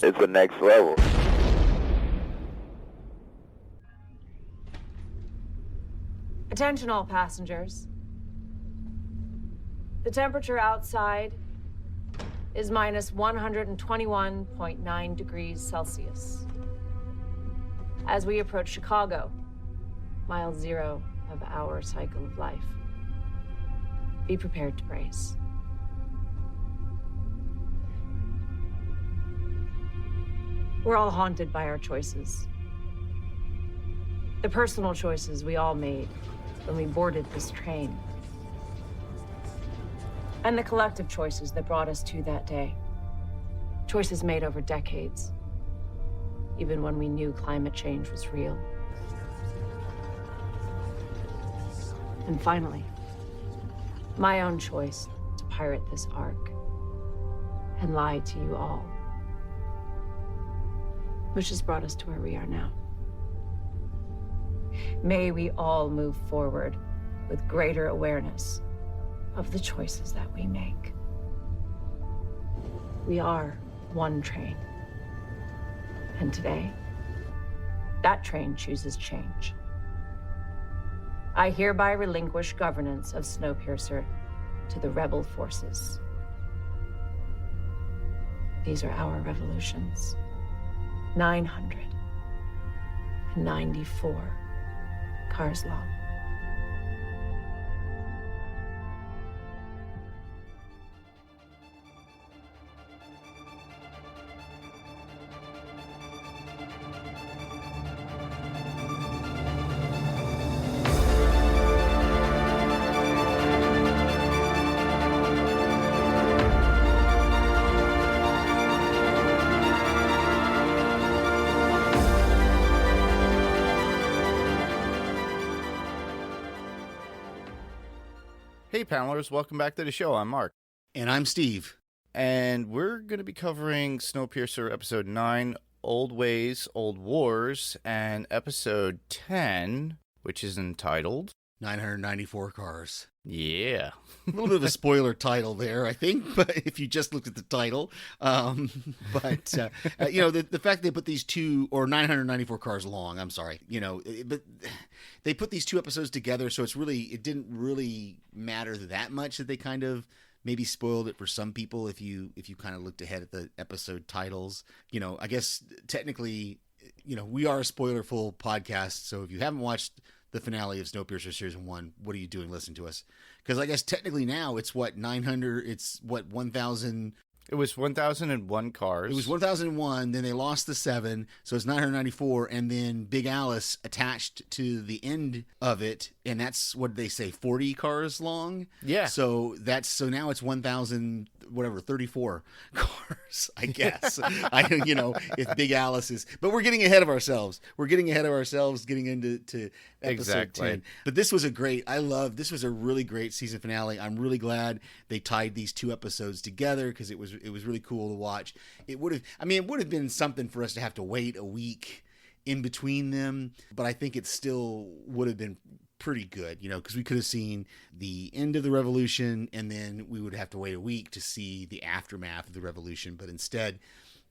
it's the next level. Attention all passengers. The temperature outside is minus 121.9 degrees Celsius. As we approach Chicago, mile zero of our cycle of life, be prepared to brace. We're all haunted by our choices. The personal choices we all made when we boarded this train. And the collective choices that brought us to that day. Choices made over decades, even when we knew climate change was real. And finally, my own choice to pirate this ark and lie to you all, which has brought us to where we are now. May we all move forward with greater awareness of the choices that we make. We are one train. And today, that train chooses change. I hereby relinquish governance of Snowpiercer to the rebel forces. These are our revolutions. 994 cars long. Hey panelers, welcome back to the show. I'm Mark. And I'm Steve. And we're going to be covering Snowpiercer Episode 9, Old Ways, Old Wars, and Episode 10, which is entitled 994 Cars. Yeah. A little bit of a spoiler title there, I think, but if you just looked at the title. The fact they put these two, or 994 cars long, I'm sorry, but they put these two episodes together, so it didn't really matter that much that they kind of maybe spoiled it for some people if you kind of looked ahead at the episode titles. I guess technically, we are a spoiler-full podcast, so if you haven't watched the finale of Snowpiercer Season 1, what are you doing listening to us? Because I guess technically now it's 1,000... It was 1,001 cars. It was 1,001, then they lost the 7, so it's 994, and then Big Alice attached to the end of it, and that's, what did they say, 40 cars long? Yeah. So now it's 34 cars, I guess. If Big Alice is... But we're getting ahead of ourselves. Getting into episode 10. But this was a really great season finale. I'm really glad they tied these two episodes together because it was really cool to watch. It would have been something for us to have to wait a week in between them, but I think it still would have been pretty good, because we could have seen the end of the revolution and then we would have to wait a week to see the aftermath of the revolution, but instead,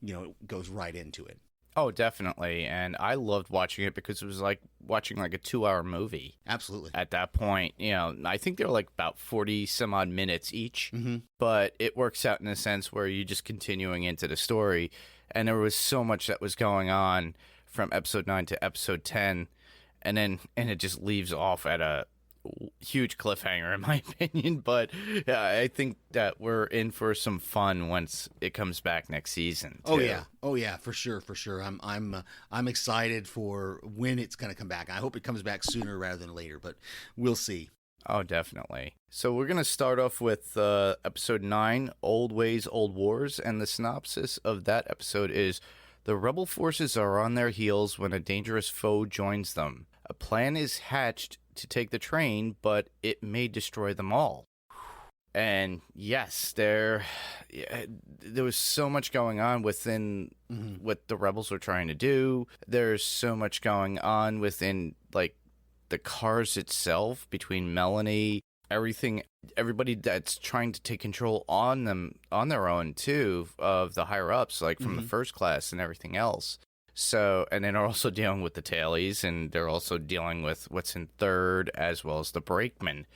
it goes right into it. Oh, definitely. And I loved watching it because it was like watching like a 2-hour movie. Absolutely. At that point, I think they were like about 40 some odd minutes each, but it works out in a sense where you're just continuing into the story. And there was so much that was going on from episode 9 to episode 10. And it just leaves off at a huge cliffhanger, in my opinion. But I think that we're in for some fun once it comes back next season, too. Oh yeah, for sure. I'm excited for when it's going to come back. I hope it comes back sooner rather than later, but we'll see. Oh, definitely. So we're going to start off with episode 9, Old Ways, Old Wars, and the synopsis of that episode is: the rebel forces are on their heels when a dangerous foe joins them. A plan is hatched to take the train, but it may destroy them all. And yes, there was so much going on within what the rebels were trying to do. There's so much going on within, like, the cars itself, between Melanie, everybody that's trying to take control on them on their own too, of the higher ups, like from the first class and everything else. So, and then they're also dealing with the tailies, and they're also dealing with what's in third as well as the brakemen.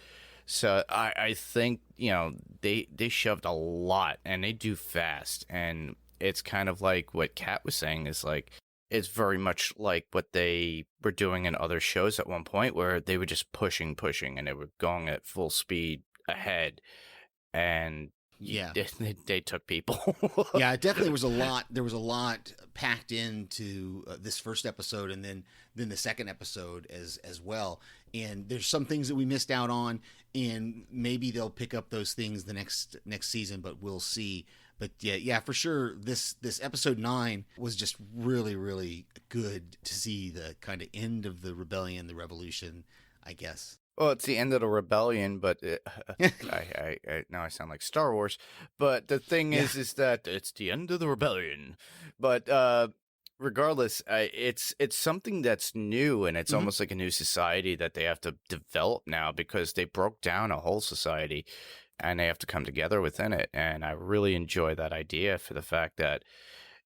So I think, they shoved a lot, and they do fast, and it's kind of like what Kat was saying is like, it's very much like what they were doing in other shows at one point, where they were just pushing, and they were going at full speed ahead, and Yeah. they took people. Yeah, it definitely was a lot. There was a lot packed into this first episode, and then the second episode as well. And there's some things that we missed out on, and maybe they'll pick up those things the next season, but we'll see. But yeah, for sure, this episode 9 was just really, really good to see the kind of end of the rebellion, the revolution, I guess. Well, it's the end of the rebellion, but I now I sound like Star Wars. But the thing is that it's the end of the rebellion. But regardless, it's something that's new, and it's almost like a new society that they have to develop now, because they broke down a whole society, and they have to come together within it. And I really enjoy that idea, for the fact that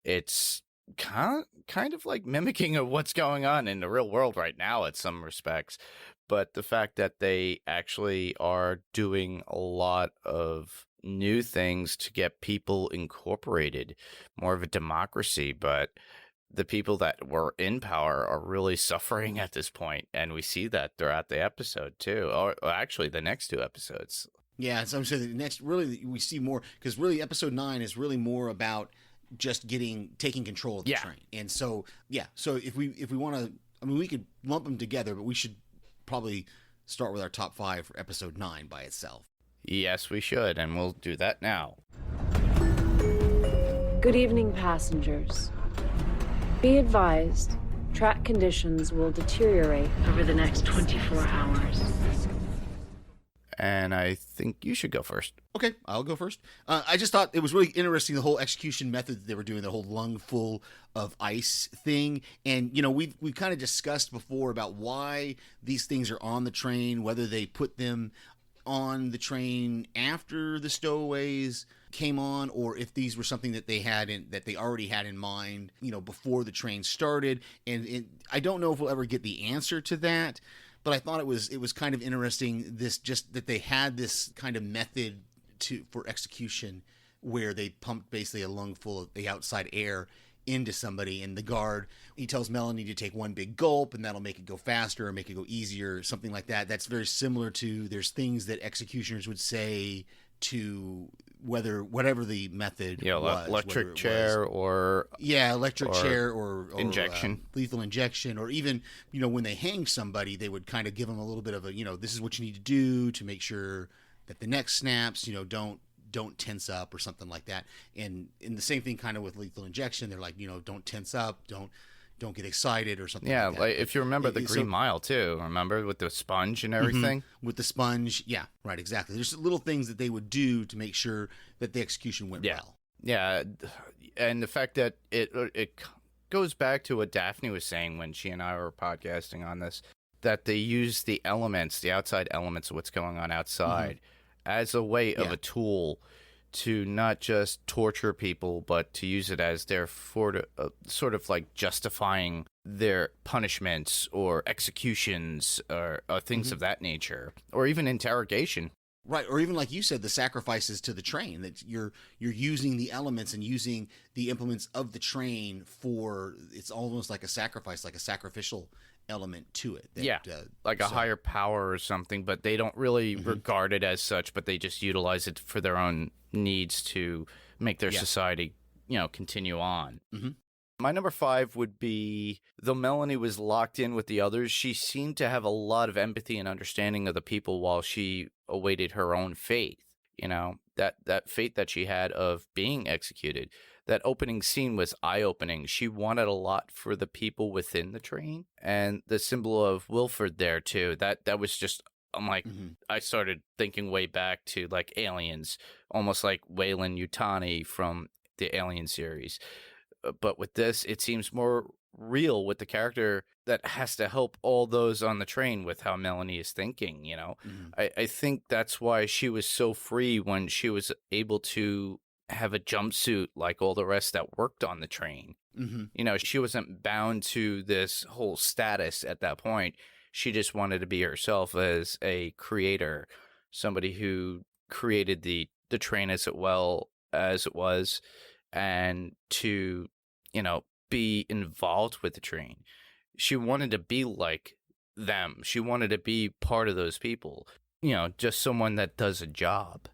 it's kind of like mimicking of what's going on in the real world right now at some respects. But the fact that they actually are doing a lot of new things to get people incorporated, more of a democracy. But the people that were in power are really suffering at this point, and we see that throughout the episode too, or actually the next 2 episodes. Yeah, so I'm saying the next, really, we see more, because really episode 9 is really more about just taking control of the train. And so, so if we want to, I mean, we could lump them together, but we should probably start with our top 5 for episode 9 by itself. Yes, we should, and we'll do that now. Good evening, passengers. Be advised, track conditions will deteriorate over the next 24 hours. And I think you should go first. Okay, I'll go first. I just thought it was really interesting, the whole execution method that they were doing, the whole lung full of ice thing. And, we kind of discussed before about why these things are on the train, whether they put them on the train after the stowaways came on, or if these were something that they already had in mind, before the train started. And I don't know if we'll ever get the answer to that. But I thought it was kind of interesting, just that they had this kind of method for execution, where they pumped basically a lung full of the outside air into somebody, and the guard, he tells Melanie to take one big gulp, and that'll make it go faster or make it go easier, something like that. That's very similar to, there's things that executioners would say to whatever the method was, electric chair or chair or injection, lethal injection, or even when they hang somebody, they would kind of give them a little bit of a this is what you need to do to make sure that the neck snaps, don't tense up or something like that. And the same thing kind of with lethal injection, they're like, don't tense up, don't get excited or something like that. Like if you remember the Green Mile too, remember, with the sponge and everything? With the sponge, yeah, right, exactly. There's little things that they would do to make sure that the execution went well. Yeah, and the fact that it goes back to what Daphne was saying when she and I were podcasting on this, that they use the elements, the outside elements of what's going on outside, as a way of a tool to not just torture people, but to use it as their sort of like justifying their punishments or executions or things of that nature, or even interrogation. Right, or even like you said, the sacrifices to the train, that you're using the elements and using the implements of the train for, it's almost like a sacrifice, like a sacrificial element to it. Like a higher power or something, but they don't really regard it as such, but they just utilize it for their own needs to make their society, continue on. My number 5 would be, though Melanie was locked in with the others, she seemed to have a lot of empathy and understanding of the people while she awaited her own fate. That fate that she had of being executed. That opening scene was eye-opening. She wanted a lot for the people within the train, and the symbol of Wilford there too. That was just, I'm like, I started thinking way back to like Aliens, almost like Weyland Yutani from the Alien series. but with this, it seems more real with the character that has to help all those on the train with how Melanie is thinking, you know. I think that's why she was so free when she was able to have a jumpsuit like all the rest that worked on the train. You know, she wasn't bound to this whole status at that point. She just wanted to be herself as a creator, somebody who created the train as well as it was, and to, you know, be involved with the train. She wanted to be like them. She wanted to be part of those people, you know, just someone that does a job.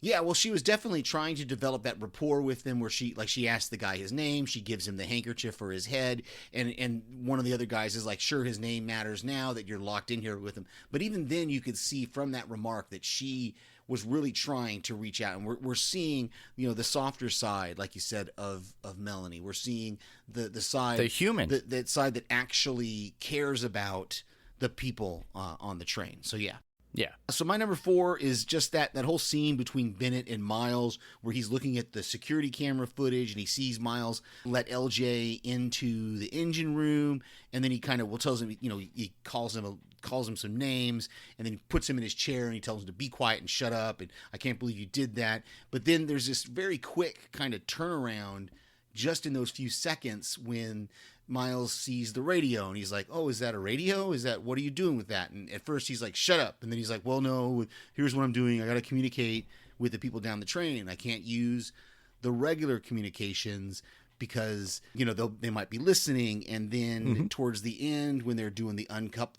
Yeah, well, she was definitely trying to develop that rapport with them where she asks the guy his name, she gives him the handkerchief for his head, and one of the other guys is like, sure, his name matters now that you're locked in here with him. But even then, you could see from that remark that she was really trying to reach out. And we're seeing, you know, the softer side, like you said, of Melanie. We're seeing the side... The human. That side that actually cares about the people on the train. So, yeah. Yeah. So my number 4 is just that whole scene between Bennett and Miles where he's looking at the security camera footage and he sees Miles let LJ into the engine room, and then he kind of tells him, you know, he calls him some names, and then he puts him in his chair and he tells him to be quiet and shut up, and I can't believe you did that. But then there's this very quick kind of turnaround just in those few seconds when Miles sees the radio and he's like, oh, is that a radio? What are you doing with that? And at first he's like, shut up. And then he's like, well, no, here's what I'm doing. I got to communicate with the people down the train. I can't use the regular communications because, you know, they might be listening. And then towards the end, when they're doing the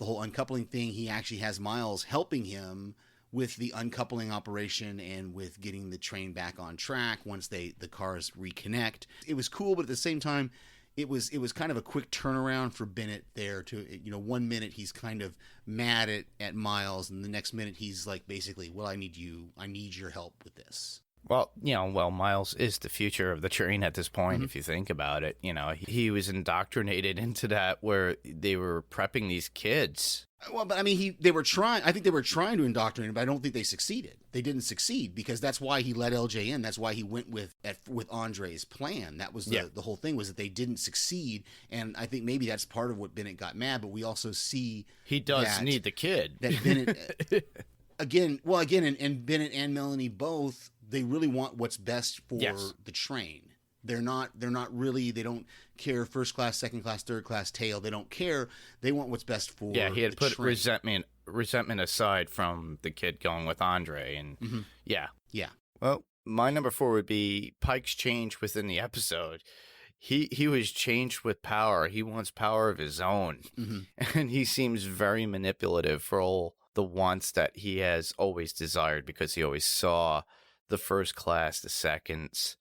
whole uncoupling thing, he actually has Miles helping him with the uncoupling operation and with getting the train back on track once the cars reconnect. It was cool, but at the same time, it was kind of a quick turnaround for Bennett there to, you know, 1 minute he's kind of mad at Miles, and the next minute he's like, basically, well, I need your help with this. Well, you know, Miles is the future of the train at this point, if you think about it. You know, he was indoctrinated into that where they were prepping these kids. Well, but I mean, they were trying to indoctrinate him, but I don't think they succeeded. They didn't succeed because that's why he let LJ in. That's why he went with Andre's plan. That was the whole thing, was that they didn't succeed. And I think maybe that's part of what Bennett got mad, but we also see he does need the kid. That Bennett, and Bennett and Melanie both, they really want what's best for the train. They're not really, they don't care first class, second class, third class, tail. They don't care. They want what's best for the train. Yeah, he had put resentment aside from the kid going with Andre. And yeah. Well, my number 4 would be Pike's change within the episode. He was changed with power. He wants power of his own. And he seems very manipulative for all the wants that he has always desired, because he always saw the first class, the seconds,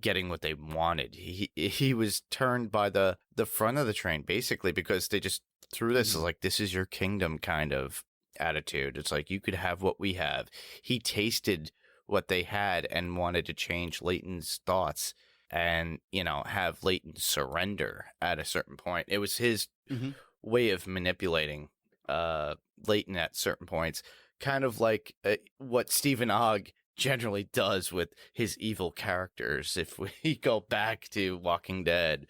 getting what they wanted. He was turned by the front of the train, basically, because they just threw this as like, this is your kingdom kind of attitude. It's like, you could have what we have. He tasted what they had and wanted to change Leighton's thoughts and, you know, have Leighton surrender at a certain point. It was his way of manipulating Leighton at certain points, kind of like what Stephen Ogg generally does with his evil characters. If we go back to Walking Dead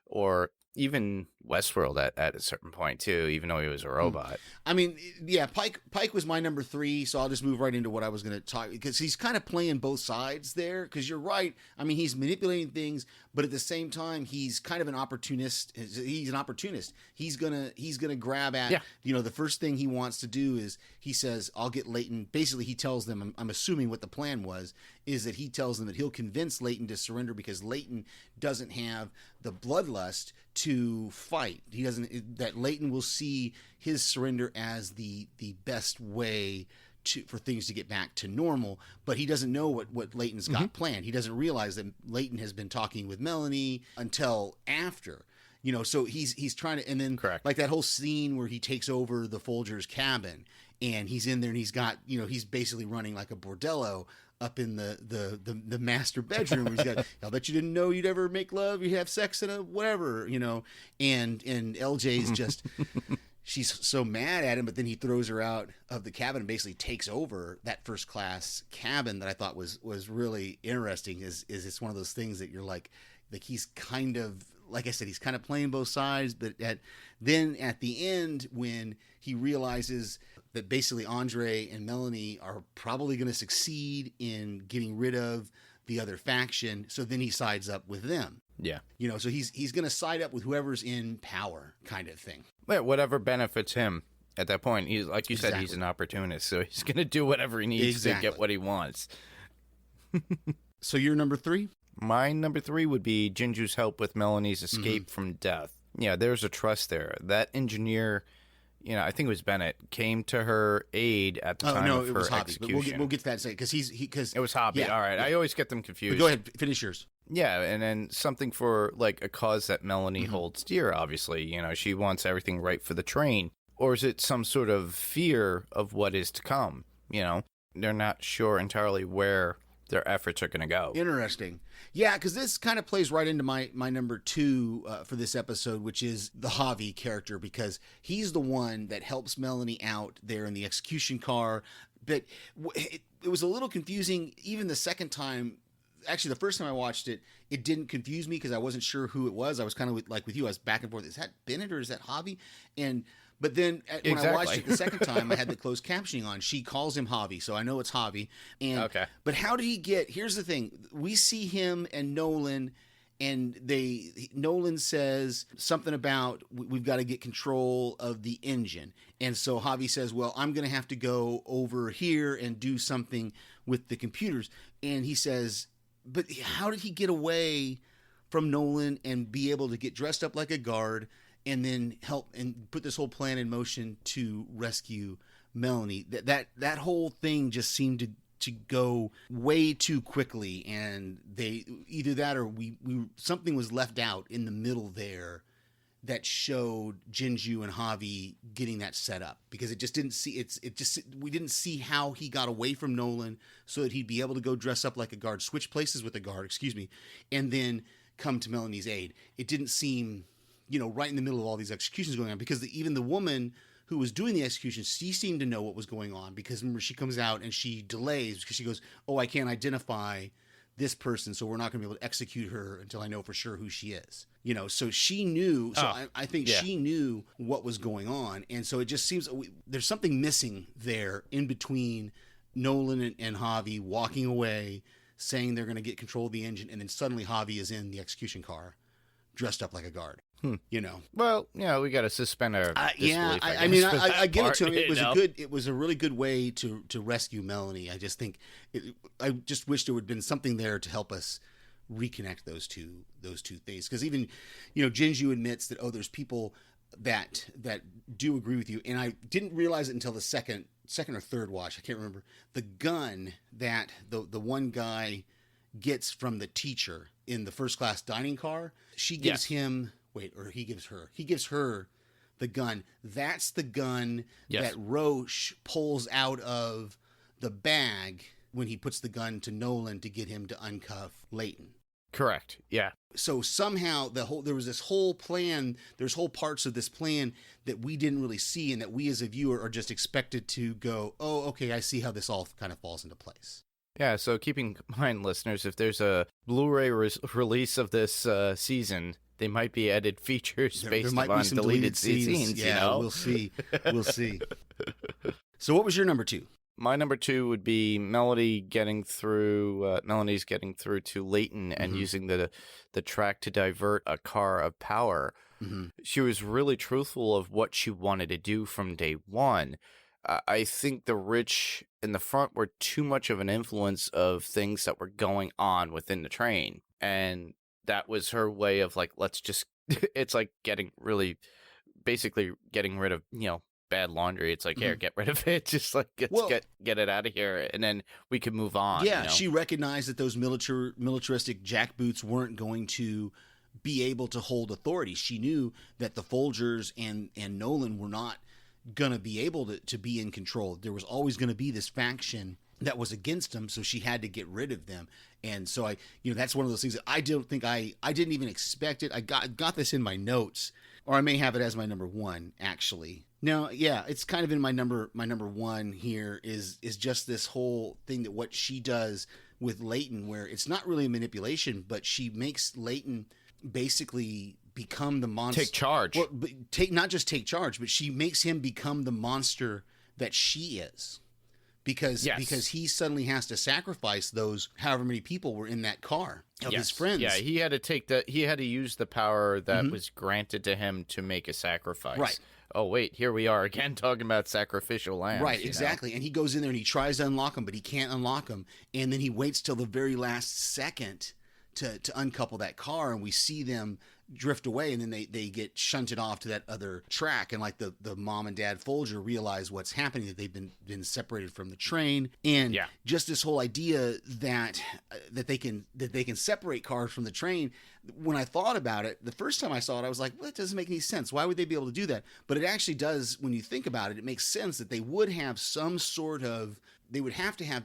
or even Westworld at a certain point too, even though he was a robot. I mean, yeah, Pike was my number 3, so I'll just move right into what I was going to talk, because he's kind of playing both sides there, because you're right. I mean, he's manipulating things, but at the same time, he's kind of an opportunist. He's an opportunist. He's gonna grab at, you know, the first thing he wants to do is, he says, I'll get Leighton. Basically, he tells them, I'm assuming what the plan was, is that he tells them that he'll convince Leighton to surrender because Leighton doesn't have the bloodlust to fight. He doesn't. That Leighton will see his surrender as the best way for things to get back to normal, but he doesn't know what Leighton's got planned. He doesn't realize that Leighton has been talking with Melanie until after. You know, so he's trying to, and then like that whole scene where he takes over the Folgers cabin and he's in there and he's got, you know, he's basically running like a bordello up in the master bedroom. Where he's got, I'll bet you didn't know you'd ever make love, you have sex in a whatever, you know, and LJ's just, she's so mad at him, but then he throws her out of the cabin and basically takes over that first class cabin. That I thought was really interesting. Is it's one of those things that you're like, Like he's kind of, like I said, he's kind of playing both sides. But then at the end, when he realizes that basically Andre and Melanie are probably going to succeed in getting rid of the other faction, so then he sides up with them. Yeah. So he's going to side up with whoever's in power, kind of thing. Yeah, whatever benefits him at that point. He's like you said, Exactly. he's an opportunist, so he's going to do whatever he needs to get what he wants. So you're number 3? My number 3 would be Jinju's help with Melanie's escape from death. Yeah, there's a trust there. That engineer, I think it was Bennett, came to her aid at the time of it her was Hobby. execution. But we'll get to that in a second, because It was Hobby. Yeah, All right. yeah. I always get them confused. But go ahead, finish yours. Yeah, and then something for like a cause that Melanie holds dear, obviously. She wants everything right for the train. Or is it some sort of fear of what is to come? They're not sure entirely where their efforts are going to go. Interesting. Yeah, because this kind of plays right into my number 2 for this episode, which is the Javi character, because he's the one that helps Melanie out there in the execution car. But it was a little confusing even the second time. Actually, the first time I watched it, it didn't confuse me because I wasn't sure who it was. I was kind of like with you. I was back and forth. Is that Bennett or is that Javi? But then when I watched it the second time, I had the closed captioning on. She calls him Javi, so I know it's Javi. Okay. But how did he get? Here's the thing: we see him and Nolan, and Nolan says something about we've got to get control of the engine, and so Javi says, "Well, I'm going to have to go over here and do something with the computers." And he says, "But how did he get away from Nolan and be able to get dressed up like a guard?" And then help and put this whole plan in motion to rescue Melanie. That whole thing just seemed to go way too quickly, and they either that or we something was left out in the middle there that showed Jinju and Javi getting that set up, because it just didn't see we didn't see how he got away from Nolan so that he'd be able to go dress up like a guard, switch places with a guard, and then come to Melanie's aid. It didn't seem right in the middle of all these executions going on, because even the woman who was doing the execution, she seemed to know what was going on, because remember, she comes out and she delays because she goes, "Oh, I can't identify this person, so we're not going to be able to execute her until I know for sure who she is." So she knew. So I think she knew what was going on, and so it just seems there's something missing there in between Nolan and Javi walking away, saying they're going to get control of the engine, and then suddenly Javi is in the execution car, dressed up like a guard. Well, we got to suspend our disbelief. I give it to him. It was a really good way to rescue Melanie. I just think I just wish there would have been something there to help us reconnect those two things. Because even Jinju admits that there's people that do agree with you, and I didn't realize it until the second or third watch. I can't remember. The gun that the one guy gets from the teacher in the first class dining car, she gives him. He gives her the gun. That's the gun that Roche pulls out of the bag when he puts the gun to Nolan to get him to uncuff Layton. Correct. Yeah. So somehow there was this whole plan. There's whole parts of this plan that we didn't really see, and that we as a viewer are just expected to go, "Oh, okay, I see how this all kind of falls into place." Yeah, so keeping in mind, listeners, if there's a Blu-ray release of this season, they might be added features based upon deleted scenes. Yeah, we'll see. We'll see. So what was your number 2? My number 2 would be Melanie's getting through to Layton and using the track to divert a car of power. Mm-hmm. She was really truthful of what she wanted to do from day one. I think the rich in the front were too much of an influence of things that were going on within the train. And that was her way of like, let's just, it's like basically getting rid of, bad laundry. It's like, here, get rid of it. Just like, get it out of here. And then we can move on. Yeah. She recognized that those militaristic jackboots weren't going to be able to hold authority. She knew that the Folgers and Nolan were not going to be able to be in control. There was always going to be this faction that was against them, so she had to get rid of them. And so that's one of those things that I don't think I didn't even expect it. I got this in my notes, or I may have it as my number 1 actually. No, yeah, it's kind of in my number 1 here is just this whole thing that what she does with Leighton, where it's not really a manipulation, but she makes Leighton basically become the monster. Take charge. Well, not just take charge, but she makes him become the monster that she is. Because he suddenly has to sacrifice those however many people were in that car of his friends. Yeah, he had to use the power that was granted to him to make a sacrifice. Right. Oh wait, here we are again talking about sacrificial lambs. Right, exactly. And he goes in there and he tries to unlock them, but he can't unlock them. And then he waits till the very last second to uncouple that car, and we see them drift away, and then they get shunted off to that other track, and like the mom and dad Folger realize what's happening, that they've been separated from the train, and just this whole idea that they can separate cars from the train. When I thought about it, the first time I saw it, I was like, well, that doesn't make any sense. Why would they be able to do that? But it actually does. When you think about it, it makes sense that they would have some sort of, they would have to have,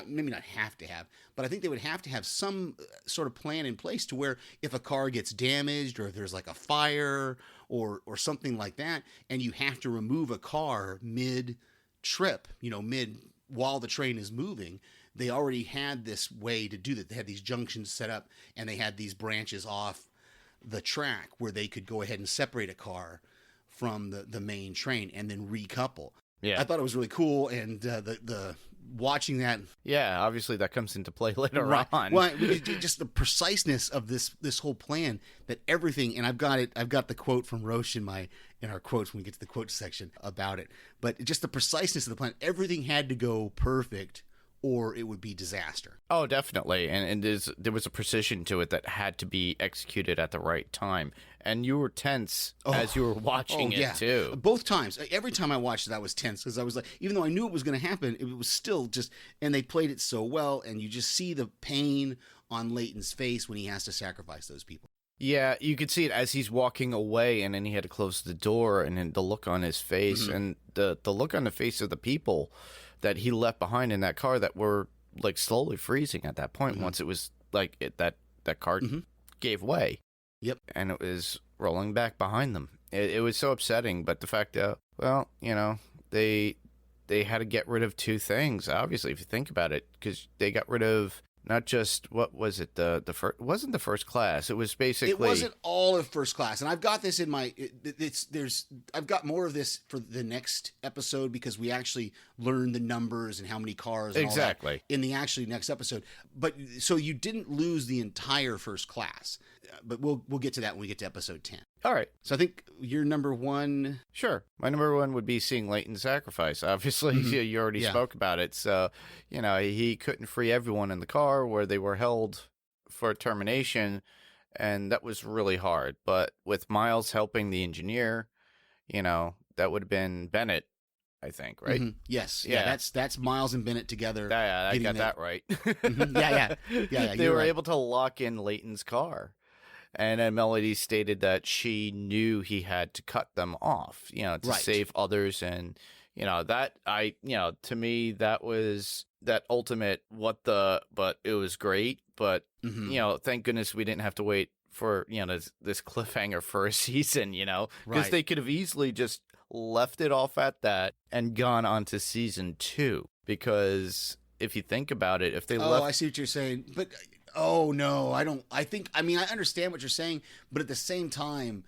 maybe not have to have, but I think they would have to have some sort of plan in place to where if a car gets damaged or if there's like a fire or something like that, and you have to remove a car mid-trip, while the train is moving, they already had this way to do that. They had these junctions set up, and they had these branches off the track where they could go ahead and separate a car from the main train and then recouple. Yeah, I thought it was really cool, and the watching that. Yeah, obviously that comes into play later on. Well, just the preciseness of this whole plan, that everything, and I've got the quote from Roche in our quotes when we get to the quote section about it. But just the preciseness of the plan, everything had to go perfect, or it would be disaster. Oh, definitely. And there was a precision to it that had to be executed at the right time. And you were tense as you were watching it, too. Both times. Every time I watched it, I was tense, because I was like, even though I knew it was going to happen, it was still just, and they played it so well, and you just see the pain on Leighton's face when he has to sacrifice those people. Yeah, you could see it as he's walking away, and then he had to close the door, and then the look on his face, and the look on the face of the people that he left behind in that car that were like slowly freezing at that point. Once it was like that car gave way. Yep. And it was rolling back behind them. It was so upsetting, but the fact that, well, they had to get rid of two things, obviously, if you think about it, because they got rid of not just, what was it, the first, it wasn't the first class, it was basically, it wasn't all of first class, and I've got this in my, I've got more of this for the next episode, because we actually learn the numbers and how many cars and exactly all that in the actually next episode. But so you didn't lose the entire first class, but we'll get to that when we get to episode 10. All right. So I think your number one. Sure. My number one would be seeing Leighton's sacrifice. Obviously, you already spoke about it. So, he couldn't free everyone in the car where they were held for termination. And that was really hard. But with Miles helping the engineer, that would have been Bennett, I think, right? Yes. Yeah. That's Miles and Bennett together. Yeah, I got that right. Yeah. They were able to lock in Leighton's car. And then Melody stated that she knew he had to cut them off, to save others. And, to me, that was that ultimate but it was great. But, thank goodness we didn't have to wait for, this cliffhanger for a season, because they could have easily just left it off at that and gone on to season 2. Because if you think about it, if they left. Oh, I see what you're saying. But. Oh, no, I don't. I understand what you're saying, but at the same time,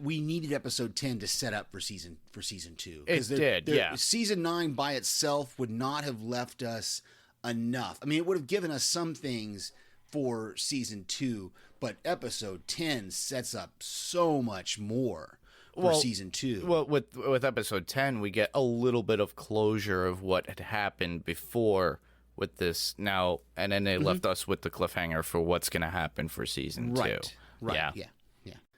we needed episode 10 to set up for season 2. It did, yeah. Season 9 by itself would not have left us enough. I mean, it would have given us some things for season 2, but episode 10 sets up so much more for season 2. Well, with episode 10, we get a little bit of closure of what had happened before with this now, and then they left us with the cliffhanger for what's going to happen for season 2. Right. Yeah.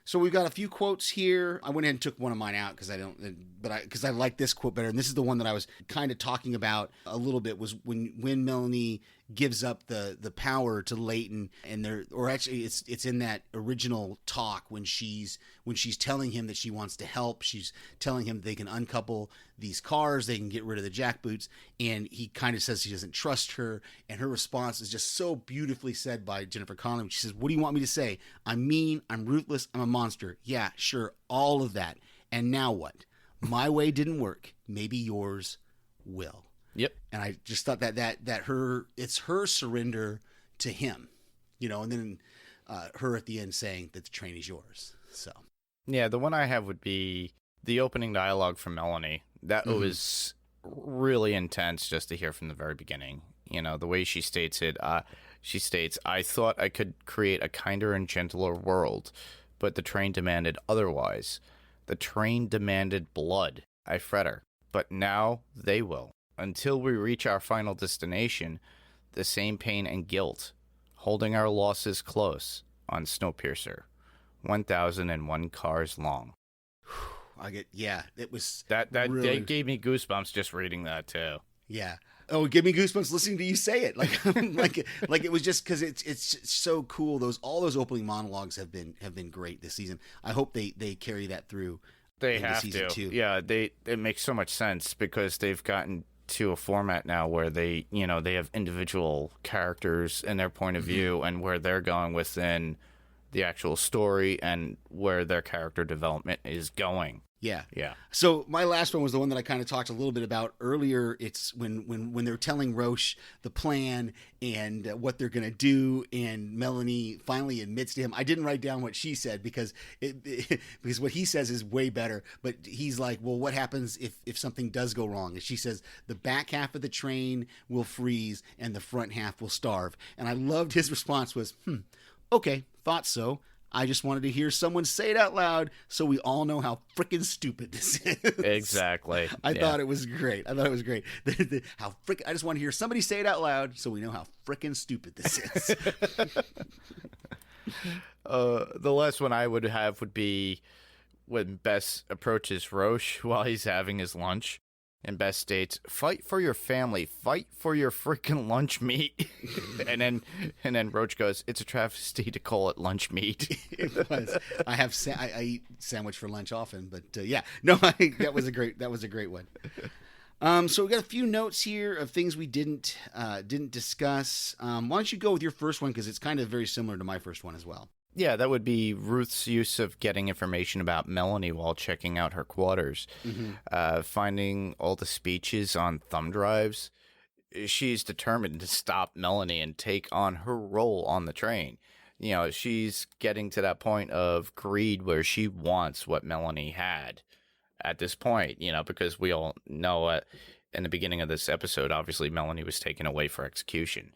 So we've got a few quotes here. I went ahead and took one of mine out because I like this quote better. And this is the one that I was kind of talking about a little bit, was when Melanie gives up the power to Leighton, and it's in that original talk when she's telling him that she wants to help. She's telling him they can uncouple these cars, they can get rid of the jackboots, and he kind of says he doesn't trust her, and her response is just so beautifully said by Jennifer Connelly. She says, "What do you want me to say? I'm mean, I'm ruthless, I'm a monster. Yeah, sure, all of that. And now what? My way didn't work. Maybe yours will." Yep. And I just thought that it's her surrender to him, and then her at the end saying that the train is yours. So Yeah, the one I have would be the opening dialogue from Melanie. That was really intense just to hear from the very beginning. The way she states it, she states, "I thought I could create a kinder and gentler world, but the train demanded otherwise. The train demanded blood. I fret her, but now they will. Until we reach our final destination, the same pain and guilt, holding our losses close on Snowpiercer, 1,001 cars long." It was that really... That gave me goosebumps just reading that too. Yeah. Oh, it gave me goosebumps listening to you say it. Like it was just because it's so cool. All those opening monologues have been great this season. I hope they carry that through. They have season to. 2. Yeah, it makes so much sense because they've gotten to a format now where they have individual characters and their point of view and where they're going within the actual story and where their character development is going. Yeah. Yeah. So my last one was the one that I kind of talked a little bit about earlier. It's when they're telling Roche the plan and what they're going to do, and Melanie finally admits to him. I didn't write down what she said because because what he says is way better. But he's like, well, what happens if something does go wrong? And she says, the back half of the train will freeze and the front half will starve. And I loved his response was, okay, thought so. I just wanted to hear someone say it out loud so we all know how freaking stupid this is. Exactly. I thought it was great. I just want to hear somebody say it out loud so we know how freaking stupid this is. The last one I would have would be when Bess approaches Roche while he's having his lunch. And Bess states, "Fight for your family. Fight for your freaking lunch meat." and then Roach goes, "It's a travesty to call it lunch meat." It was. I eat sandwich for lunch often, but that was a great one. So we got a few notes here of things we didn't discuss. Why don't you go with your first one because it's kind of very similar to my first one as well. Yeah, that would be Ruth's use of getting information about Melanie while checking out her quarters. Finding all the speeches on thumb drives. She's determined to stop Melanie and take on her role on the train. She's getting to that point of greed where she wants what Melanie had at this point, because we all know in the beginning of this episode, obviously Melanie was taken away for execution.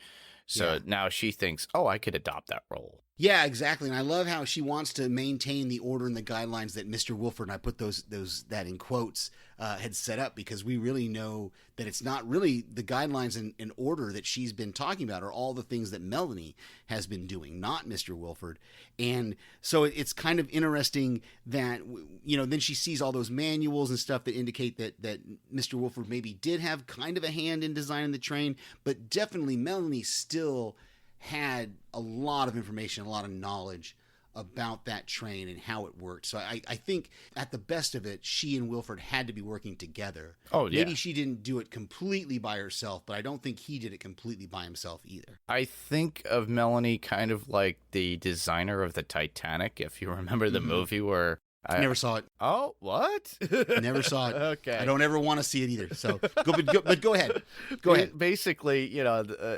So now she thinks, oh, I could adopt that role. Yeah, exactly. And I love how she wants to maintain the order and the guidelines that Mr. Wilford, and I put that in quotes, had set up, because we really know that it's not really the guidelines and order that she's been talking about are all the things that Melanie has been doing, not Mr. Wilford. And so it's kind of interesting that, then she sees all those manuals and stuff that indicate that Mr. Wilford maybe did have kind of a hand in designing the train, but definitely Melanie still had a lot of information, a lot of knowledge about that train and how it worked. So I think at the best of it, she and Wilford had to be working together. Oh, yeah. Maybe she didn't do it completely by herself, but I don't think he did it completely by himself either. I think of Melanie kind of like the designer of the Titanic, if you remember the movie where... I never saw it. Oh, what? Never saw it. Okay. I don't ever want to see it either. So, but go ahead. Go ahead. Basically,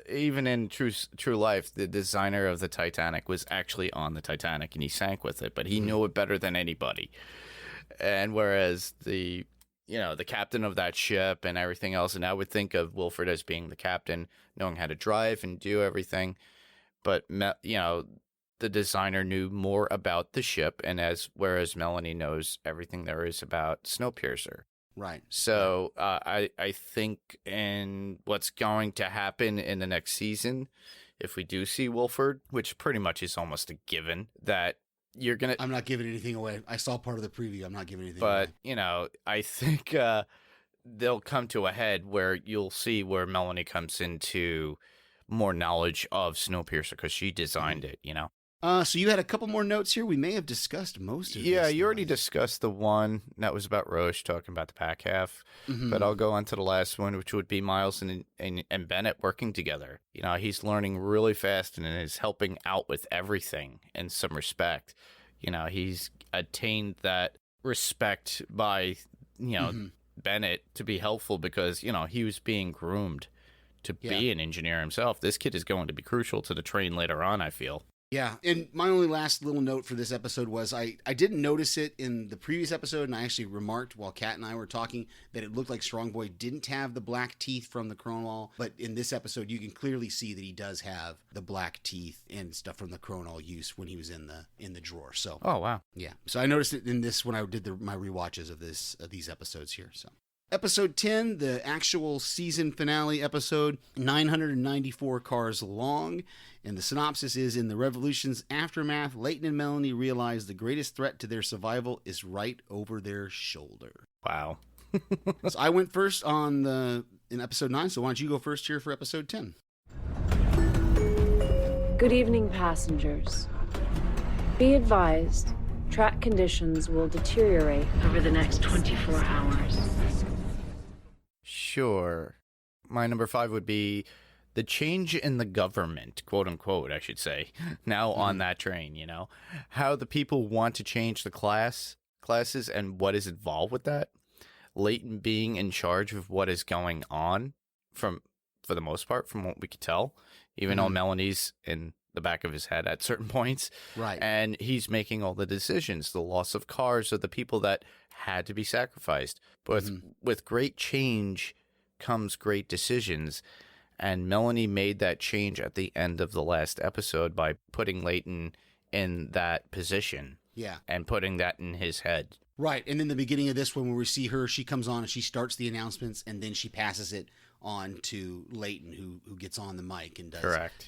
even in true life, the designer of the Titanic was actually on the Titanic and he sank with it, but he knew it better than anybody. And whereas the captain of that ship and everything else, and I would think of Wilford as being the captain, knowing how to drive and do everything, but the designer knew more about the ship, whereas Melanie knows everything there is about Snowpiercer. Right. So I think in what's going to happen in the next season, if we do see Wilford, which pretty much is almost a given, that you're going to... I'm not giving anything away. I saw part of the preview. I'm not giving anything away. But, I think they'll come to a head where you'll see where Melanie comes into more knowledge of Snowpiercer because she designed it, So you had a couple more notes here. We may have discussed most of Yeah, this, you already discussed the one that was about Roche talking about the back half, but I'll go on to the last one, which would be Miles and Bennett working together. He's learning really fast and is helping out with everything in some respect. He's attained that respect by, Bennett to be helpful because, he was being groomed to be an engineer himself. This kid is going to be crucial to the train later on, I feel. Yeah, and my only last little note for this episode was I didn't notice it in the previous episode, and I actually remarked while Kat and I were talking that it looked like Strongboy didn't have the black teeth from the Cronall, but in this episode you can clearly see that he does have the black teeth and stuff from the Cronall use when he was in the drawer. So, oh wow, yeah. So I noticed it in this when I did my rewatches of these episodes here. So. Episode 10, the actual season finale episode, 994 cars long. And the synopsis is, in the revolution's aftermath, Leighton and Melanie realize the greatest threat to their survival is right over their shoulder. Wow. So I went first in episode 9, so why don't you go first here for episode 10? Good evening, passengers. Be advised, track conditions will deteriorate over the next 24 hours. Sure. My number 5 would be the change in the government, quote unquote, I should say, now on that train, how the people want to change the classes and what is involved with that. Leighton being in charge of what is going on for the most part, from what we could tell, even though Melanie's in the back of his head at certain points. Right. And he's making all the decisions, the loss of cars of the people that had to be sacrificed. But with great change comes great decisions. And Melanie made that change at the end of the last episode by putting Leighton in that position. Yeah. And putting that in his head. Right. And in the beginning of this one, when we see her, she comes on and she starts the announcements, and then she passes it on to Leighton, who gets on the mic and does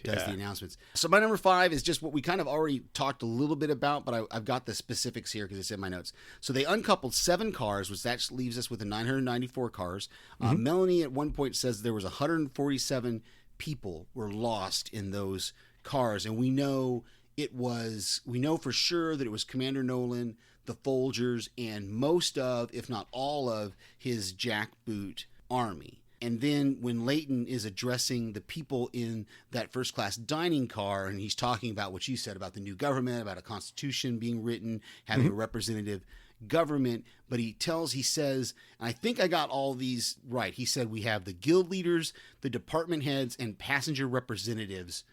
the announcements. So my number 5 is just what we kind of already talked a little bit about, but I've got the specifics here because it's in my notes. So they uncoupled 7 cars, which that leaves us with the 994 cars. Melanie at one point says there was 147 people were lost in those cars, and we know for sure that it was Commander Nolan, the Folgers, and most of, if not all of, his jackboot army. And then when Leighton is addressing the people in that first class dining car, and he's talking about what you said about the new government, about a constitution being written, having a representative government, but he says, and I think I got all these right. He said we have the guild leaders, the department heads, and passenger representatives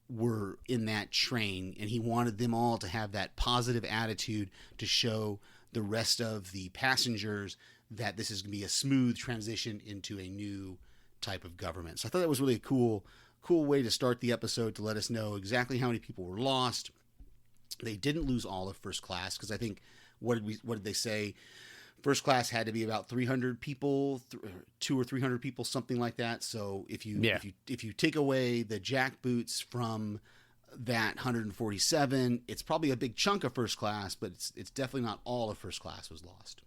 were in that train, and he wanted them all to have that positive attitude to show the rest of the passengers that this is going to be a smooth transition into a new type of government. So I thought that was really a cool way to start the episode, to let us know exactly how many people were lost. They didn't lose all of first class, because I think, what did they say? First class had to be about 300 people, 200 or 300 people, something like that. So if you take away the jackboots from that 147, it's probably a big chunk of first class, but it's definitely not all of first class was lost.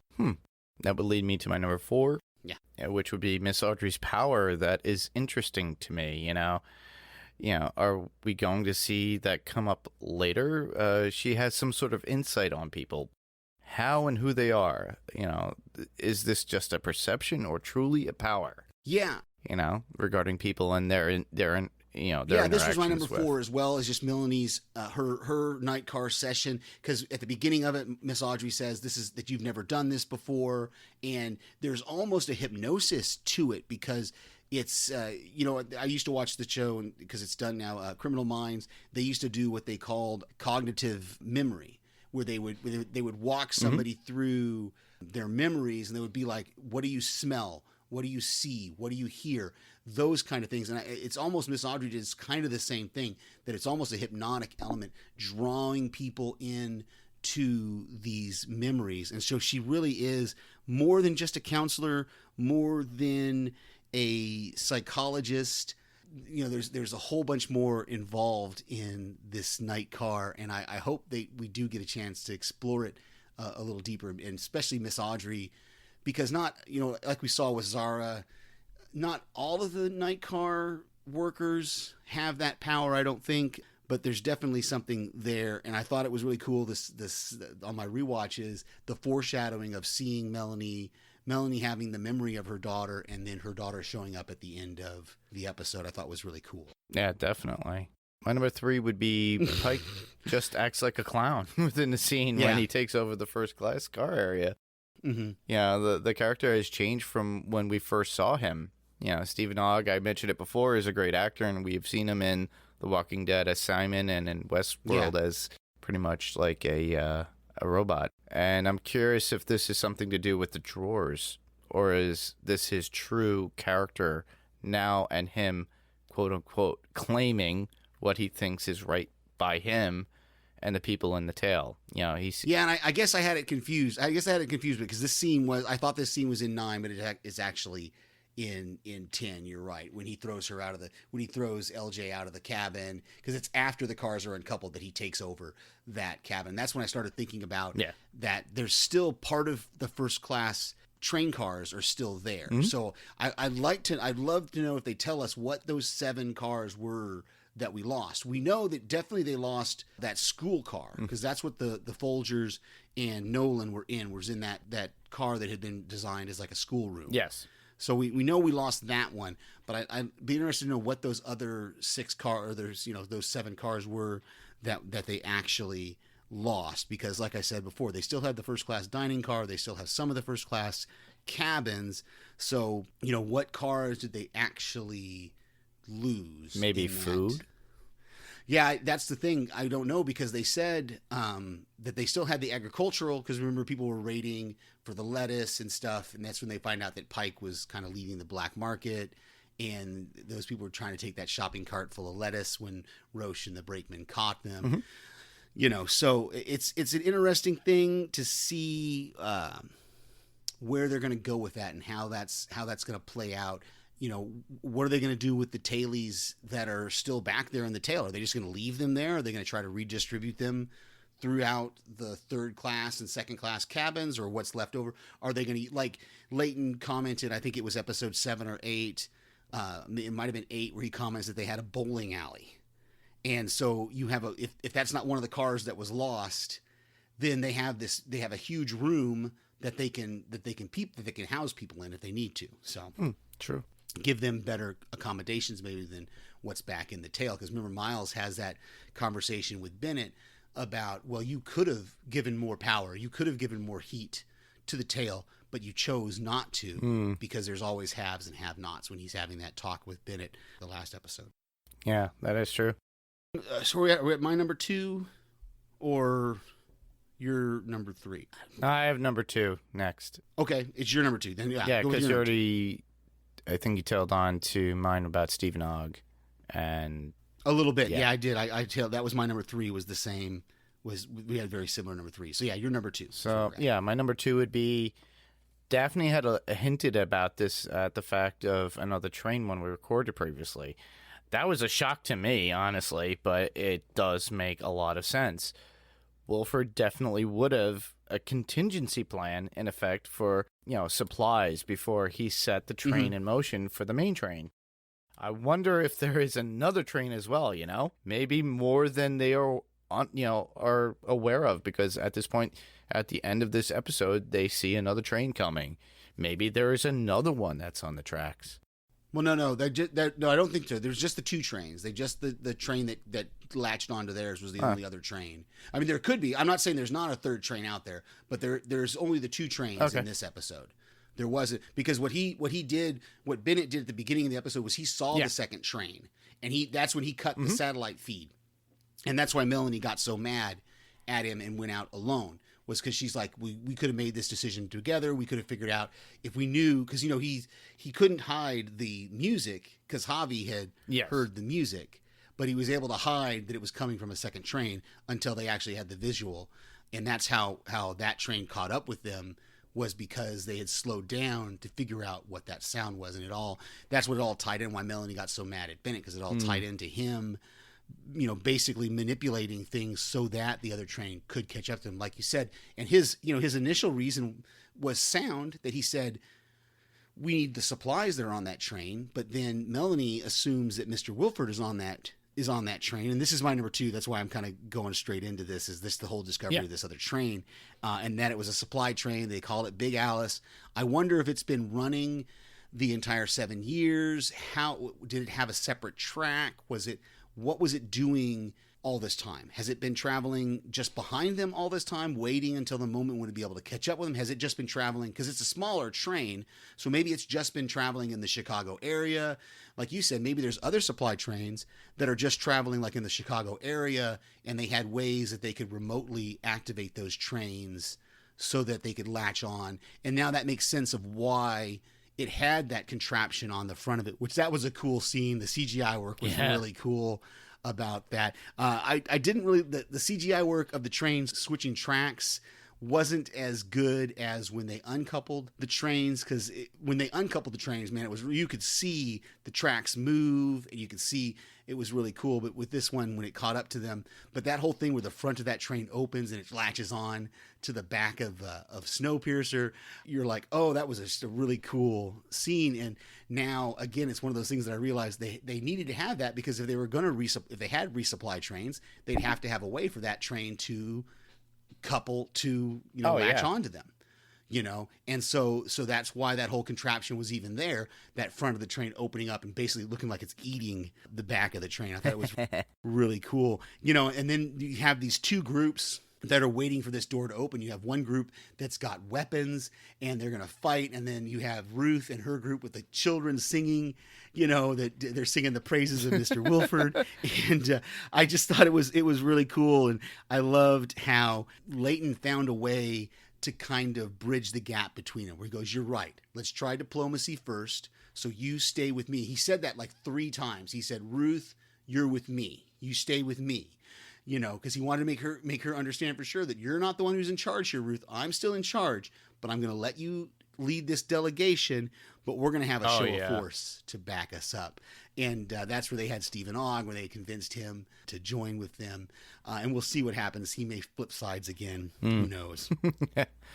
That would lead me to my number 4. Yeah. Which would be Miss Audrey's power. That is interesting to me, are we going to see that come up later? She has some sort of insight on people, how and who they are. Is this just a perception or truly a power? Yeah. Regarding people and their this was my number 4, as well as just Melanie's her night car session, because at the beginning of it, Miss Audrey says that you've never done this before, and there's almost a hypnosis to it, because it's I used to watch the show, and because it's done now, Criminal Minds. They used to do what they called cognitive memory, where they would walk somebody through their memories, and they would be like, what do you smell? What do you see? What do you hear? Those kind of things. And it's almost, Miss Audrey does kind of the same thing, that it's almost a hypnotic element, drawing people in to these memories. And so she really is more than just a counselor, more than a psychologist. There's a whole bunch more involved in this night car, and I hope we do get a chance to explore it a little deeper, and especially Miss Audrey, because not, like we saw with Zara, not all of the night car workers have that power, I don't think, but there's definitely something there. And I thought it was really cool, this on my rewatches, the foreshadowing of seeing Melanie having the memory of her daughter, and then her daughter showing up at the end of the episode. I thought was really cool. Yeah, definitely. My number 3 would be Pike just acts like a clown within the scene when he takes over the first class car area. Mm-hmm. The character has changed from when we first saw him. Stephen Ogg, I mentioned it before, is a great actor, and we've seen him in The Walking Dead as Simon and in Westworld as pretty much like a robot. And I'm curious if this is something to do with the drawers, or is this his true character now, and him, quote unquote, claiming what he thinks is right by him and the people in the tale. He's and I guess I had it confused. Because this scene I thought this scene was in 9, but it's actually in 10. You're right. When he throws LJ out of the cabin, because it's after the cars are uncoupled that he takes over that cabin. That's when I started thinking about that there's still part of the first class train cars are still there. Mm-hmm. So I'd love to know if they tell us what those 7 cars were that we lost. We know that definitely they lost that school car, because that's what the Folgers and Nolan were in. Was in that car that had been designed as like a schoolroom. Yes. So we know we lost that one, but I'd be interested to know what those other 6 cars, or those 7 cars were that they actually lost. Because like I said before, they still had the first class dining car. They still have some of the first class cabins. So, what cars did they actually lose? Maybe food? Yeah, that's the thing. I don't know, because they said that they still had the agricultural, because remember, people were raiding for the lettuce and stuff, and that's when they find out that Pike was kind of leading the black market, and those people were trying to take that shopping cart full of lettuce when Roche and the brakeman caught them. Mm-hmm. So it's an interesting thing to see where they're going to go with that, and how that's going to play out. What are they going to do with the tailies that are still back there in the tail? Are they just going to leave them there? Are they going to try to redistribute them throughout the third class and second class cabins, or what's left over? Are they going to, like Leighton commented, I think it was episode 7 or 8, it might have been 8, where he comments that they had a bowling alley. And so you have if that's not one of the cars that was lost, then they have a huge room that they can house people in if they need to. So true. Give them better accommodations maybe than what's back in the tail. Because remember, Miles has that conversation with Bennett about, well, you could have given more power, you could have given more heat to the tail, but you chose not to, because there's always haves and have-nots, when he's having that talk with Bennett the last episode. Yeah, that is true. So we're at my number 2, or your number 3? I have number 2 next. Okay, it's your number 2. Then yeah, because you already... I think you tailed on to mine about Stephen Ogg, and a little bit. Yeah, I did. I tailed. That was my number 3. Was the same. We had very similar number 3. So yeah, your number 2. So yeah, my number 2 would be. Daphne had hinted about this at the fact of another train when we recorded previously. That was a shock to me, honestly, but it does make a lot of sense. Wilford definitely would have a contingency plan in effect for, supplies before he set the train in motion for the main train. I wonder if there is another train as well, maybe more than they are aware of, because at this point, at the end of this episode, they see another train coming. Maybe there is another one that's on the tracks. Well, no, no, I don't think so. There's just the 2 trains. They just the train that latched onto theirs was the only other train. I mean, there could be. I'm not saying there's not a third train out there, but there's only the 2 trains in this episode. There wasn't, because what Bennett did at the beginning of the episode was he saw the second train, and that's when he cut the satellite feed, and that's why Melanie got so mad at him and went out alone. Was because she's like, we could have made this decision together. We could have figured out if we knew, because he couldn't hide the music because Javi had heard the music, but he was able to hide that it was coming from a second train until they actually had the visual, and that's how that train caught up with them, was because they had slowed down to figure out what that sound was, and that's what it all tied in. Why Melanie got so mad at Bennett, because it all tied into him. Basically manipulating things so that the other train could catch up to him, like you said. And his initial reason was sound, that he said, we need the supplies that are on that train. But then Melanie assumes that Mr. Wilford is on that train. And this is my number 2. That's why I'm kind of going straight into this, is this the whole discovery of this other train, and that it was a supply train. They call it Big Alice. I wonder if it's been running the entire 7 years. How did it have a separate track? What was it doing all this time? Has it been traveling just behind them all this time, waiting until the moment when it'd be able to catch up with them? Has it just been traveling? Because it's a smaller train, so maybe it's just been traveling in the Chicago area. Like you said, maybe there's other supply trains that are just traveling like in the Chicago area, and they had ways that they could remotely activate those trains so that they could latch on. And now that makes sense of why it had that contraption on the front of it, which that was a cool scene. The CGI work was really cool about that. I didn't really, the CGI work of the trains switching tracks wasn't as good as when they uncoupled the trains, because when they uncoupled the trains, man, it was, you could see the tracks move and you could see it was really cool. But with this one, when it caught up to them, but that whole thing where the front of that train opens and it latches on to the back of Snowpiercer, you're like, oh, that was just a really cool scene. And now again, it's one of those things that I realized they needed to have that, because if they were going to if they had resupply trains, they'd have to have a way for that train to couple to, latch onto them, and so that's why that whole contraption was even there, that front of the train opening up and basically looking like it's eating the back of the train. I thought it was really cool, and then you have these two groups that are waiting for this door to open. You have one group that's got weapons and they're going to fight, and then you have Ruth and her group with the children singing, that they're singing the praises of Mr. Wilford. And I just thought it was really cool. And I loved how Leighton found a way to kind of bridge the gap between them, where he goes, you're right, let's try diplomacy first, so you stay with me. He said that like 3 times. He said, Ruth, you're with me, you stay with me, because he wanted to make her understand for sure that you're not the one who's in charge here, Ruth. I'm still in charge, but I'm going to let you lead this delegation, but we're going to have a show of force to back us up. And that's where they had Stephen Ogg, where they convinced him to join with them. And we'll see what happens. He may flip sides again. Who knows?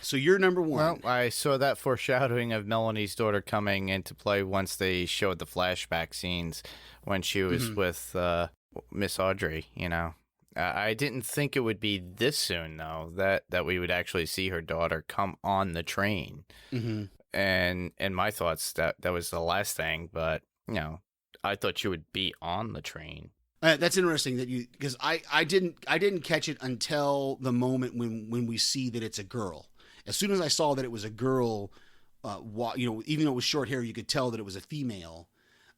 So you're number one. Well, I saw that foreshadowing of Melanie's daughter coming into play once they showed the flashback scenes when she was with Miss Audrey, I didn't think it would be this soon, though, that we would actually see her daughter come on the train. Mm-hmm. And my thoughts, that was the last thing, but, I thought she would be on the train. That's interesting that because I didn't catch it until the moment when we see that it's a girl. As soon as I saw that it was a girl, even though it was short hair, you could tell that it was a female.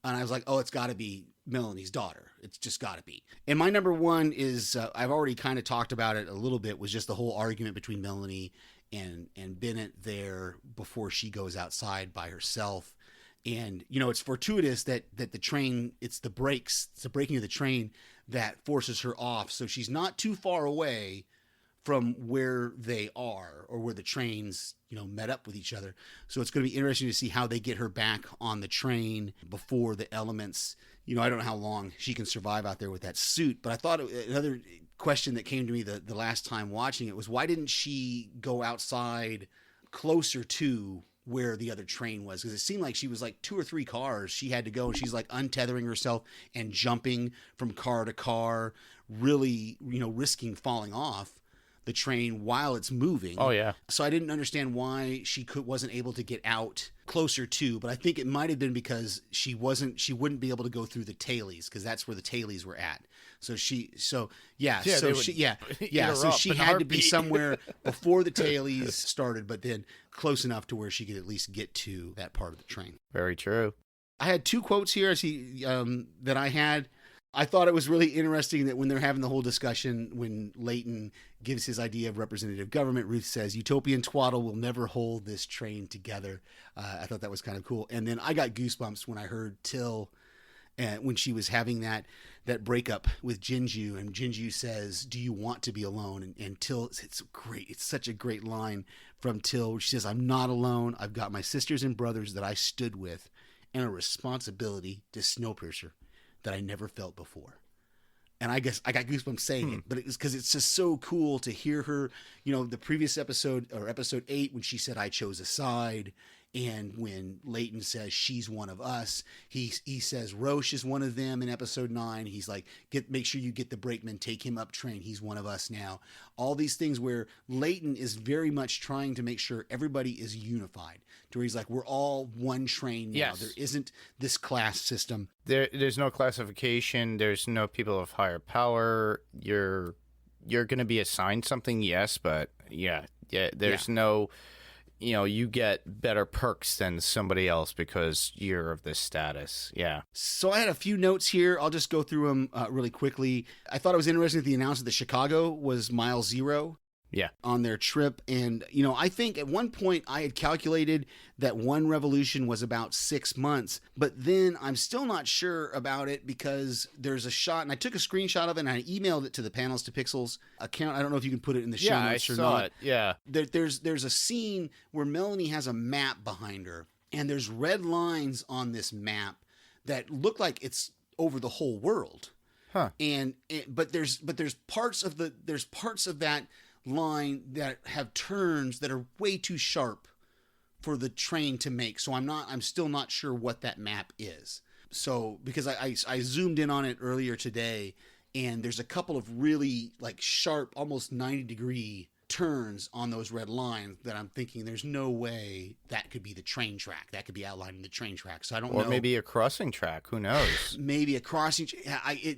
And I was like, oh, it's got to be Melanie's daughter. It's just got to be. And my number one is, I've already kind of talked about it a little bit, was just the whole argument between Melanie and Bennett there before she goes outside by herself. And, it's fortuitous that the train, it's the braking of the train that forces her off. So she's not too far away from where they are, or where the trains, met up with each other. So it's going to be interesting to see how they get her back on the train before the elements. I don't know how long she can survive out there with that suit, but I thought another question that came to me the last time watching it was, why didn't she go outside closer to where the other train was? Because it seemed like she was like 2 or 3 cars she had to go, and she's like untethering herself and jumping from car to car, really, risking falling off the train while it's moving. Oh yeah. So I didn't understand why she wasn't able to get out closer to, but I think it might have been because she wouldn't be able to go through the tailies, because that's where the tailies were at. So she had to be somewhere before the tailies started, but then close enough to where she could at least get to that part of the train. Very true. I had 2 quotes here that I had. I thought it was really interesting that when they're having the whole discussion, when Leighton gives his idea of representative government, Ruth says, utopian twaddle will never hold this train together. I thought that was kind of cool. And then I got goosebumps when I heard Till, when she was having that breakup with Jinju, and Jinju says, do you want to be alone? And Till, it's such a great line from Till. She says, I'm not alone. I've got my sisters and brothers that I stood with, and a responsibility to Snowpiercer that I never felt before. And I guess I got goosebumps saying it, but it's because it's just so cool to hear her, the previous episode, or episode 8, when she said, I chose a side, And when Leighton says she's one of us, he says Roche is one of them in episode 9. He's like, make sure you get the brakeman, take him up train. He's one of us now. All these things where Leighton is very much trying to make sure everybody is unified. To where he's like, we're all one train now. Yes. There isn't this class system. There's no classification. There's no people of higher power. You're going to be assigned something, yes, but there's no, you get better perks than somebody else because you're of this status. Yeah. So I had a few notes here. I'll just go through them really quickly. I thought it was interesting that the announcement that Chicago was mile 0. Yeah. On their trip. And, I think at one point I had calculated that one revolution was about 6 months, but then I'm still not sure about it because there's a shot, and I took a screenshot of it and I emailed it to the Panels to Pixels account. I don't know if you can put it in the show notes or not. Yeah, I saw it. Yeah. There's a scene where Melanie has a map behind her, and there's red lines on this map that look like it's over the whole world. Huh. But there's parts of that line that have turns that are way too sharp for the train to make. So I'm still not sure what that map is. So because I zoomed in on it earlier today, and there's a couple of really like sharp, almost 90-degree turns on those red lines that I'm thinking there's no way that could be the train track. That could be outlining the train track. So I don't know. Or maybe a crossing track. Who knows? Maybe a crossing.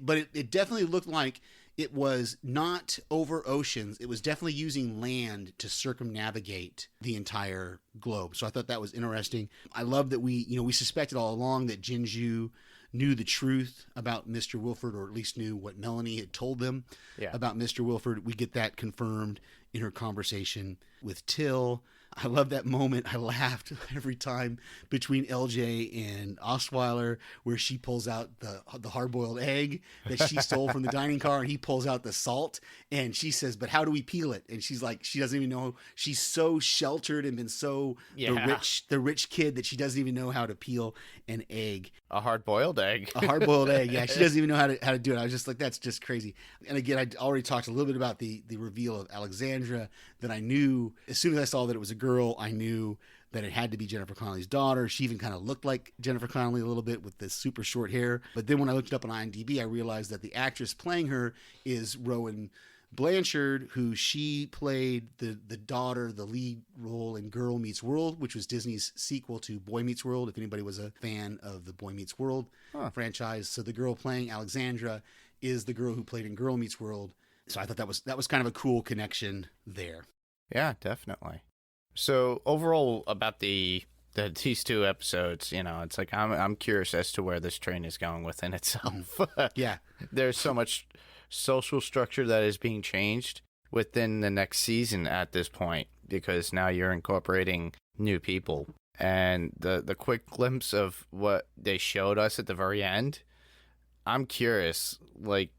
But it definitely looked like it was not over oceans. It was definitely using land to circumnavigate the entire globe. So I thought that was interesting. I love that we suspected all along that Jinju knew the truth about Mr. Wilford, or at least knew what Melanie had told them about Mr. Wilford. We get that confirmed in her conversation with Till. I love that moment. I laughed every time between LJ and Osweiler, where she pulls out the hard-boiled egg that she stole from the dining car, and he pulls out the salt, and she says, "But how do we peel it?" And she's like, she doesn't even know. She's so sheltered and been so the rich kid that she doesn't even know how to peel an egg. A hard-boiled egg. A hard-boiled egg. Yeah, she doesn't even know how to do it. I was just like, that's just crazy. And again, I already talked a little bit about the reveal of Alexandra, that I knew as soon as I saw that it was a girl, I knew that it had to be Jennifer Connelly's daughter. She even kind of looked like Jennifer Connelly a little bit with this super short hair. But then when I looked it up on IMDb, I realized that the actress playing her is Rowan Blanchard, who she played the daughter, the lead role in Girl Meets World, which was Disney's sequel to Boy Meets World, if anybody was a fan of the Boy Meets World franchise. So the girl playing Alexandra is the girl who played in Girl Meets World. So I thought that was kind of a cool connection there. Yeah, definitely. So overall about these 2 episodes, it's like I'm curious as to where this train is going within itself. Yeah. There's so much social structure that is being changed within the next season at this point, because now you're incorporating new people. And the quick glimpse of what they showed us at the very end, I'm curious, like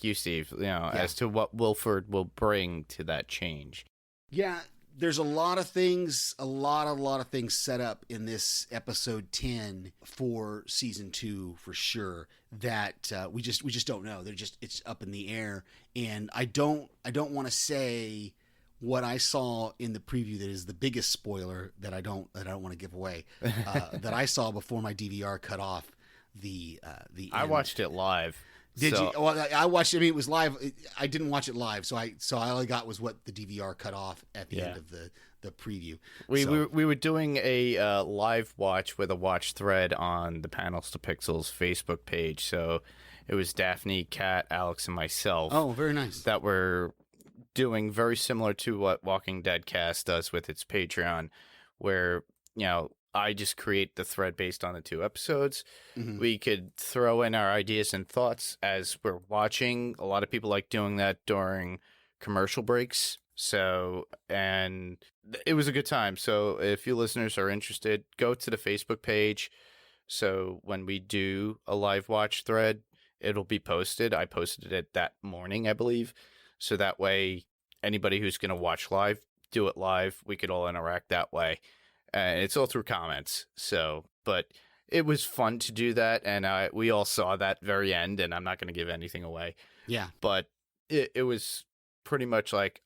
you, Steve, as to what Wilford will bring to that change. Yeah, there's a lot of things, a lot of things set up in this episode 10 for season 2 for sure that we just don't know. It's up in the air, and I don't want to say what I saw in the preview that is the biggest spoiler that I don't want to give away that I saw before my DVR cut off the end. I watched it live. Did you? Well, I watched it. I mean, it was live. I didn't watch it live, so I only got was what the DVR cut off at the end of the preview. We were doing a live watch with a watch thread on the Panels to Pixels Facebook page. So it was Daphne, Kat, Alex, and myself. Oh, very nice. That were doing very similar to what Walking Dead Cast does with its Patreon, where I just create the thread based on the 2 episodes. Mm-hmm. We could throw in our ideas and thoughts as we're watching. A lot of people like doing that during commercial breaks. So, and it was a good time. So if you listeners are interested, go to the Facebook page. So when we do a live watch thread, it'll be posted. I posted it that morning, I believe. So that way, anybody who's going to watch live, do it live. We could all interact that way. It's all through comments. So, but it was fun to do that. And we all saw that very end, and I'm not going to give anything away. Yeah. But it was pretty much like,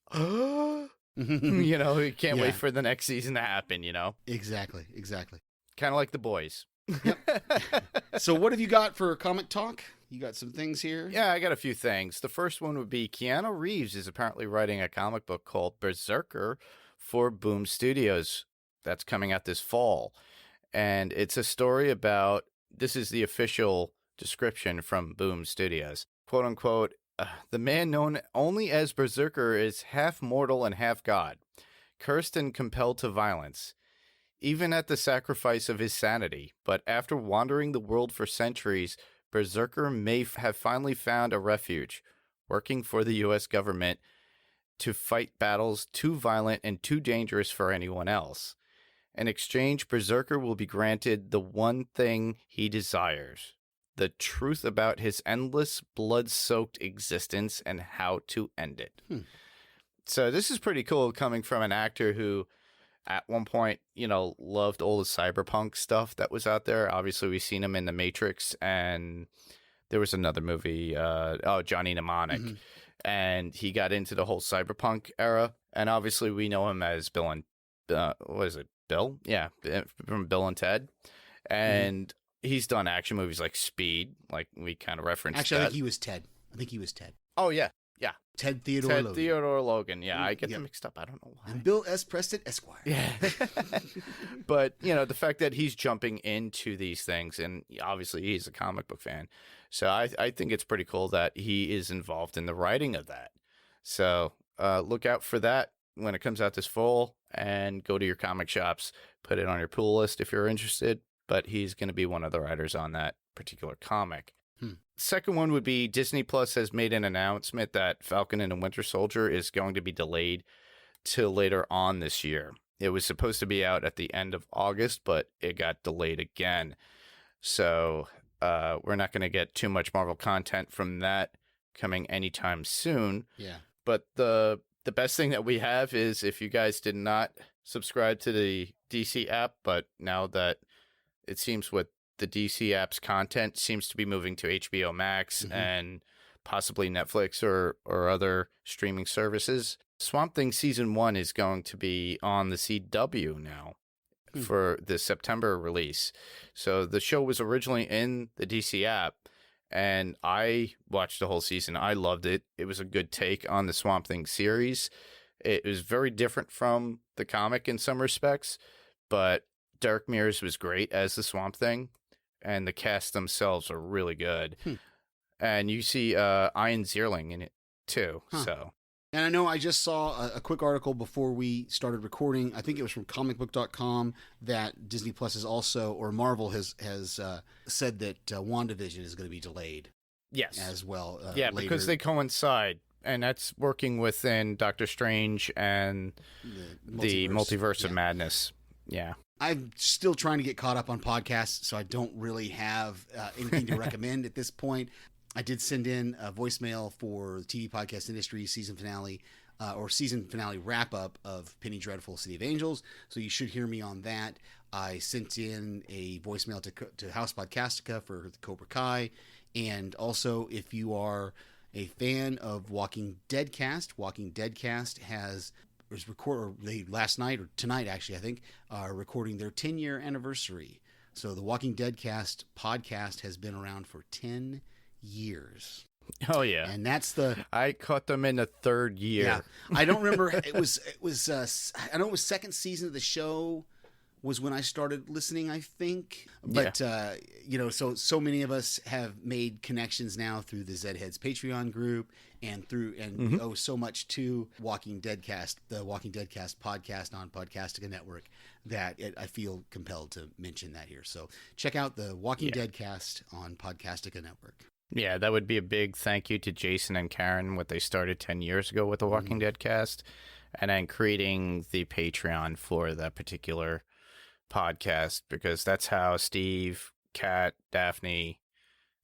You know, we can't Yeah. wait for the next season to happen, you know? Exactly. Kind of like The Boys. So what have you got for comic talk? You got some things here? Yeah, I got a few things. The first one would be Keanu Reeves is apparently writing a comic book called Berserker for Boom Studios. That's coming out this fall. And it's a story about, this is the official description from Boom Studios. Quote unquote, the man known only as Berserker is half mortal and half god, cursed and compelled to violence, even at the sacrifice of his sanity. But after wandering the world for centuries, Berserker may have finally found a refuge, working for the U.S. government to fight battles too violent and too dangerous for anyone else. In exchange, Berserker will be granted the one thing he desires: the truth about his endless, blood-soaked existence and how to end it. So this is pretty cool coming from an actor who, at one point, you know, loved all the cyberpunk stuff that was out there. Obviously, we've seen him in The Matrix, and there was another movie, Johnny Mnemonic, and he got into the whole cyberpunk era. And obviously, we know him as Bill and what is it? Bill? Yeah, from Bill and Ted. And he's done action movies like Speed, like we kind of referenced. Actually, that. I think he was Ted. Oh, yeah. Ted Theodore Ted Logan. Theodore Logan. Yeah, I get them mixed up. I don't know why. And Bill S. Preston Esquire. Yeah. But, you know, the fact that he's jumping into these things, and obviously he's a comic book fan. So I think it's pretty cool that he is involved in the writing of that. So look out for that when it comes out this fall, and go to your comic shops, put it on your pull list if you're interested. But he's going to be one of the writers on that particular comic. Second one would be Disney Plus has made an announcement that Falcon and the Winter Soldier is going to be delayed till later on this year. It was supposed to be out at the end of August, but it got delayed again. So we're not going to get too much Marvel content from that coming anytime soon. Yeah. But the best thing that we have is, if you guys did not subscribe to the DC app, but now that it seems with the DC app's content seems to be moving to HBO Max and possibly Netflix or other streaming services, Swamp Thing Season 1 is going to be on the CW now for the September release. So the show was originally in the DC app, and I watched the whole season. I loved it. It was a good take on the Swamp Thing series. It was very different from the comic in some respects, but Derek Mears was great as the Swamp Thing, and the cast themselves are really good. And you see Ian Zierling in it too. So, and I know I just saw a quick article before we started recording. I think it was from comicbook.com that Disney Plus is also, or Marvel has said that WandaVision is going to be delayed. Yes. As well. Yeah, later. because they coincide. And that's working within Doctor Strange and the Multiverse of Madness. Yeah. I'm still trying to get caught up on podcasts, so I don't really have anything to recommend at this point. I did send in a voicemail for the TV podcast industry season finale wrap up of Penny Dreadful City of Angels. So you should hear me on that. I sent in a voicemail to House Podcastica for the Cobra Kai. And also, if you are a fan of Walking Dead Cast last night or tonight, actually, I think, are recording their 10-year anniversary. So the Walking Dead Cast podcast has been around for 10 years. Oh yeah, and I caught them in the third year. Yeah, I don't remember. It was. I know it was second season of the show was when I started listening, I think. But so many of us have made connections now through the Zedheads Patreon group and we owe so much to Walking Dead Cast, the Walking Dead Cast podcast on Podcastica Network, that I feel compelled to mention that here. So check out the Walking Dead Cast on Podcastica Network. Yeah, that would be a big thank you to Jason and Karen, what they started 10 years ago with the Walking Dead Cast, and then creating the Patreon for that particular podcast, because that's how Steve, Kat, Daphne,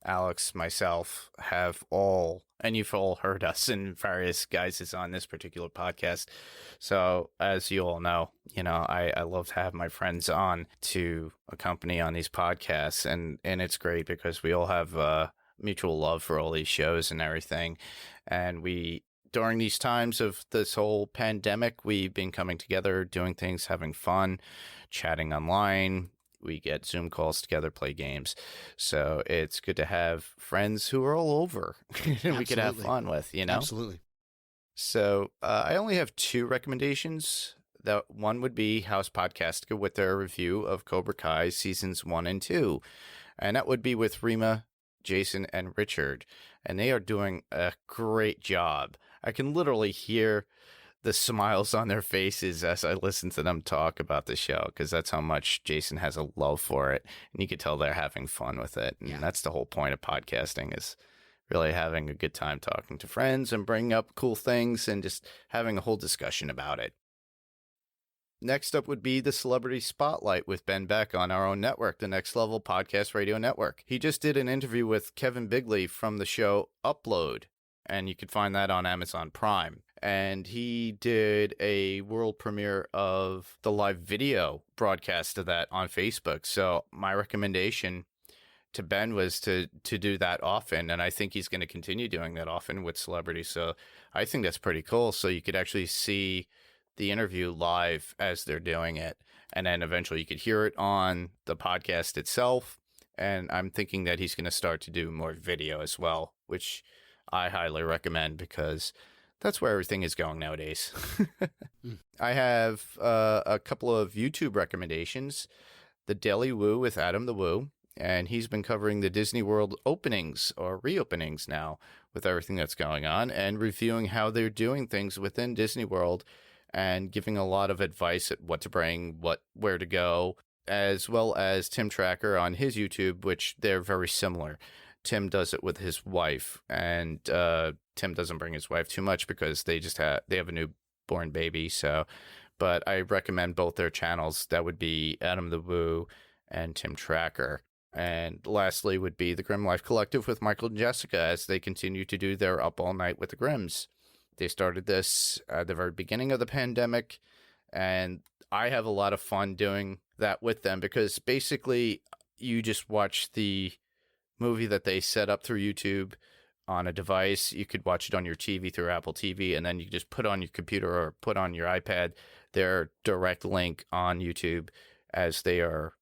Alex, myself have all, and you've all heard us and various guys on this particular podcast. So as you all know, I love to have my friends on to accompany on these podcasts, and it's great because we all have mutual love for all these shows and everything, and we during these times of this whole pandemic, we've been coming together, doing things, having fun, chatting online. We get Zoom calls together, play games. So it's good to have friends who are all over and we could have fun with, you know? Absolutely. So I only have 2 recommendations. That one would be House Podcast with their review of Cobra Kai seasons 1 and 2. And that would be with Rima, Jason, and Richard. And they are doing a great job. I can literally hear the smiles on their faces as I listen to them talk about the show, because that's how much Jason has a love for it. And you could tell they're having fun with it. And that's the whole point of podcasting, is really having a good time talking to friends and bringing up cool things and just having a whole discussion about it. Next up would be the Celebrity Spotlight with Ben Beck on our own network, the Next Level Podcast Radio Network. He just did an interview with Kevin Bigley from the show Upload, and you can find that on Amazon Prime. And he did a world premiere of the live video broadcast of that on Facebook. So my recommendation to Ben was to do that often, and I think he's going to continue doing that often with celebrities. So I think that's pretty cool. So you could actually see the interview live as they're doing it, and then eventually you could hear it on the podcast itself. And I'm thinking that he's going to start to do more video as well, which I highly recommend, because that's where everything is going nowadays. I have a couple of YouTube recommendations. The Daily Woo with Adam the Woo, and he's been covering the Disney World openings or reopenings now with everything that's going on, and reviewing how they're doing things within Disney World, and giving a lot of advice at what to bring, where to go, as well as Tim Tracker on his YouTube, which they're very similar. Tim does it with his wife, and Tim doesn't bring his wife too much because they have a newborn baby. So, but I recommend both their channels. That would be Adam the Woo and Tim Tracker. And lastly would be the Grim Life Collective with Michael and Jessica, as they continue to do their Up All Night with the Grims. They started this at the very beginning of the pandemic, and I have a lot of fun doing that with them, because basically you just watch the movie that they set up through YouTube on a device. You could watch it on your TV through Apple TV, and then you just put on your computer or put on your iPad their direct link on YouTube as they are,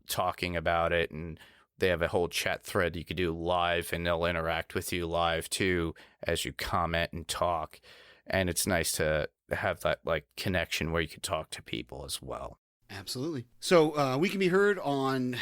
talking about it. And they have a whole chat thread you could do live, and they'll interact with you live too as you comment and talk. And it's nice to have that connection where you could talk to people as well. Absolutely. So we can be heard on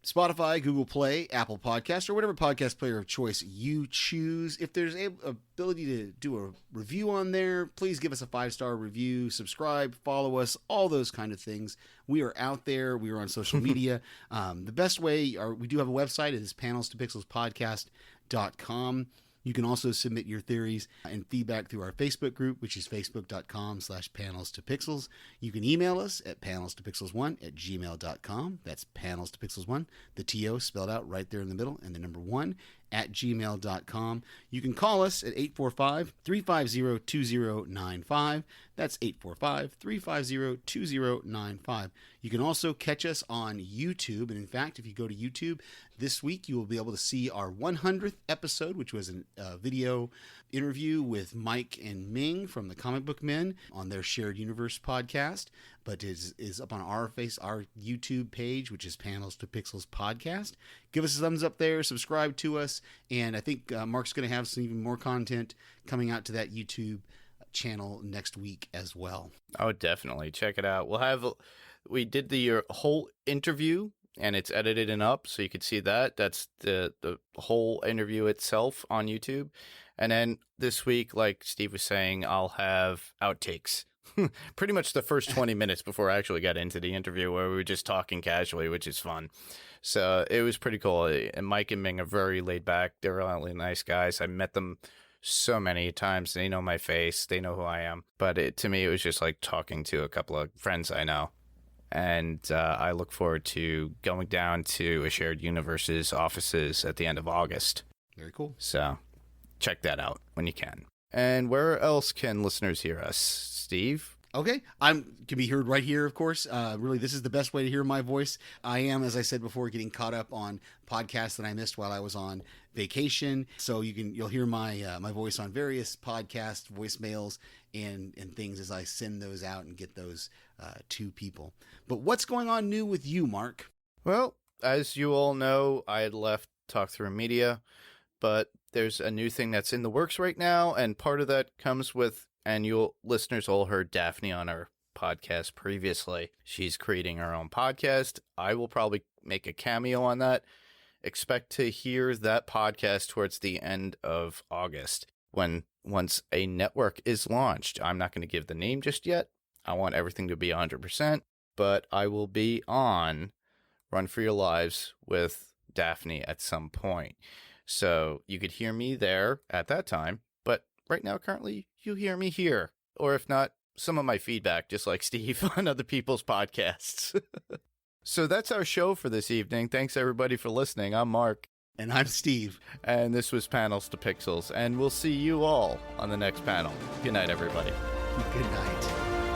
Spotify, Google Play, Apple Podcast, or whatever podcast player of choice you choose. If there's ability to do a review on there, please give us a 5-star review, subscribe, follow us, all those kind of things. We are out there. We are on social media. The best way, we do have a website. It is panels2pixelspodcast.com. You can also submit your theories and feedback through our Facebook group, which is facebook.com/panels2pixels. You can email us at panels2pixels1@gmail.com. That's panels2pixels1, the TO spelled out right there in the middle, and the number 1 @gmail.com. You can call us at 845-350-2095. That's 845-350-2095. You can also catch us on YouTube. And in fact, if you go to YouTube this week, you will be able to see our 100th episode, which was a video interview with Mike and Ming from the Comic Book Men on their Shared Universe podcast. But is up on our YouTube page, which is Panels to Pixels Podcast. Give us a thumbs up there, subscribe to us, and I think Mark's going to have some even more content coming out to that YouTube channel next week as well. Oh, definitely. Check it out. We did the whole interview, and it's edited and up, so you can see that. That's the whole interview itself on YouTube. And then this week, like Steve was saying, I'll have outtakes. Pretty much the first 20 minutes before I actually got into the interview, where we were just talking casually, which is fun. So it was pretty cool. And Mike and Ming are very laid back. They're really nice guys. I met them so many times. They know my face. They know who I am. But to me, it was just like talking to a couple of friends I know. And I look forward to going down to a Shared Universe's offices at the end of August. Very cool. So check that out when you can. And where else can listeners hear us, Steve? Okay, can be heard right here, of course. Really, this is the best way to hear my voice. I am, as I said before, getting caught up on podcasts that I missed while I was on vacation. So you'll hear my voice on various podcast voicemails and things as I send those out and get those to people. But what's going on new with you, Mark? Well, as you all know, I had left Talk Through Media, but there's a new thing that's in the works right now, and part of that comes with, and you listeners all heard Daphne on our podcast previously. She's creating her own podcast. I will probably make a cameo on that. Expect to hear that podcast towards the end of August, once a network is launched. I'm not going to give the name just yet. I want everything to be 100%, but I will be on Run for Your Lives with Daphne at some point. So you could hear me there at that time, but right now, currently, you hear me here. Or if not, some of my feedback, just like Steve on other people's podcasts. So that's our show for this evening. Thanks, everybody, for listening. I'm Mark. And I'm Steve. And this was Panels to Pixels. And we'll see you all on the next panel. Good night, everybody. Good night.